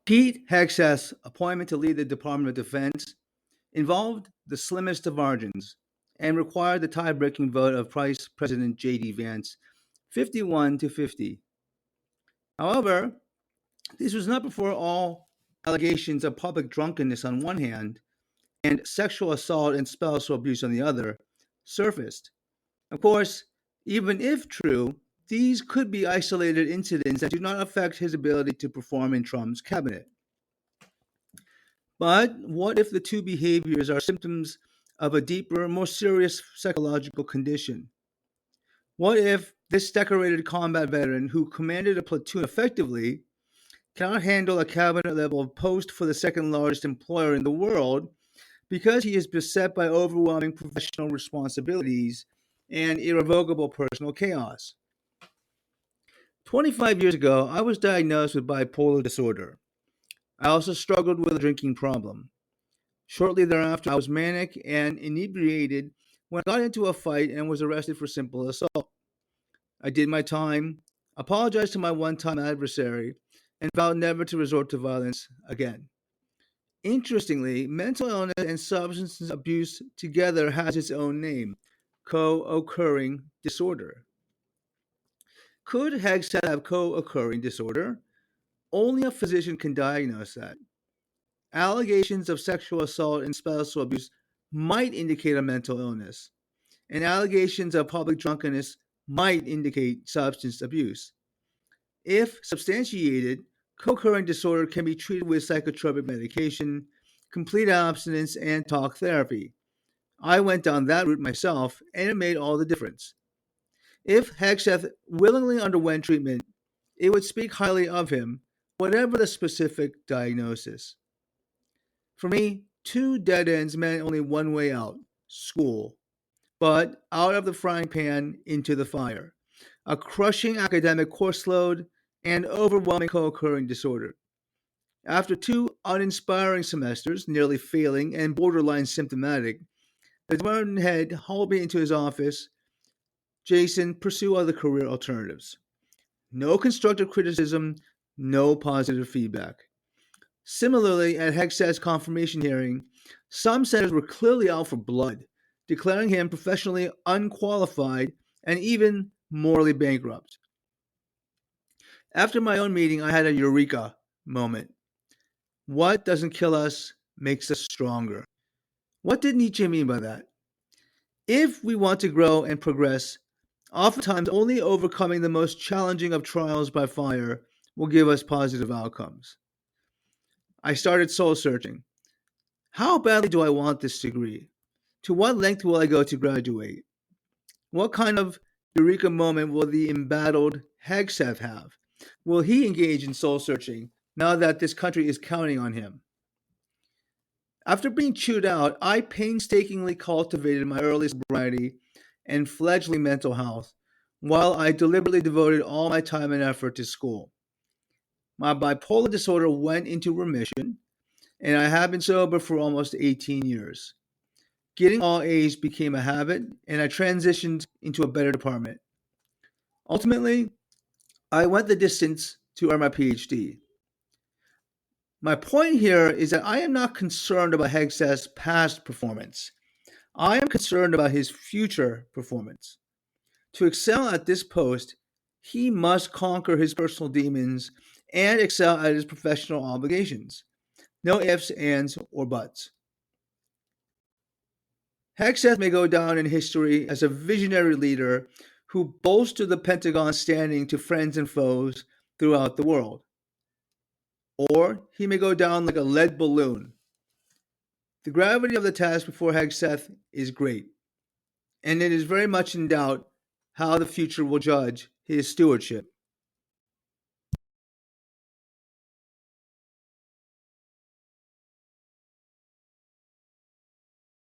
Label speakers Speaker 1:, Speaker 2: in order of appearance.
Speaker 1: Pete Hegseth's appointment to lead the Department of Defense involved the slimmest of margins and required the tie-breaking vote of Vice President JD Vance, 51 to 50. However, this was not before all allegations of public drunkenness on one hand and sexual assault and spousal abuse on the other surfaced. Of course, even if true, these could be isolated incidents that do not affect his ability to perform in Trump's cabinet. But what if the two behaviors are symptoms of a deeper, more serious psychological condition? What if this decorated combat veteran who commanded a platoon effectively cannot handle a cabinet level post for the second largest employer in the world because he is beset by overwhelming professional responsibilities and irrevocable personal chaos? 25 years ago, I was diagnosed with bipolar disorder. I also struggled with a drinking problem. Shortly thereafter, I was manic and inebriated when I got into a fight and was arrested for simple assault. I did my time, apologized to my one time adversary, and vowed never to resort to violence again. Interestingly, mental illness and substance abuse together has its own name: co occurring disorder. Could Hegseth have co occurring disorder? Only a physician can diagnose that. Allegations of sexual assault and spousal abuse might indicate a mental illness, and allegations of public drunkenness might indicate substance abuse. If substantiated, co-occurring disorder can be treated with psychotropic medication, complete abstinence, and talk therapy. I went down that route myself, and it made all the difference. If Hegseth willingly underwent treatment, it would speak highly of him, whatever the specific diagnosis. For me, two dead ends meant only one way out: school. But out of the frying pan into the fire. A crushing academic course load and overwhelming co occurring disorder. After two uninspiring semesters, nearly failing and borderline symptomatic, the department head hauled me into his office. Jason, pursue other career alternatives. No constructive criticism, no positive feedback. Similarly, at Hegseth's confirmation hearing, some senators were clearly out for blood, declaring him professionally unqualified and even morally bankrupt. After my own meeting, I had a Eureka moment. What doesn't kill us makes us stronger. What did Nietzsche mean by that? If we want to grow and progress, oftentimes only overcoming the most challenging of trials by fire will give us positive outcomes. I started soul searching. How badly do I want this degree? To what length will I go to graduate? What kind of Eureka moment will the embattled Hegseth have? Will he engage in soul searching now that this country is counting on him? After being chewed out, I painstakingly cultivated my early sobriety and fledgling mental health while I deliberately devoted all my time and effort to school. My bipolar disorder went into remission, and I have been sober for almost 18 years. Getting all A's became a habit, and I transitioned into a better department. Ultimately, I went the distance to earn my PhD. My point here is that I am not concerned about Hegseth's past performance. I am concerned about his future performance. To excel at this post, he must conquer his personal demons and excel at his professional obligations. No ifs, ands, or buts. Hegseth may go down in history as a visionary leader who bolstered the Pentagon's standing to friends and foes throughout the world. Or he may go down like a lead balloon. The gravity of the task before Hegseth is great, and it is very much in doubt how the future will judge his stewardship.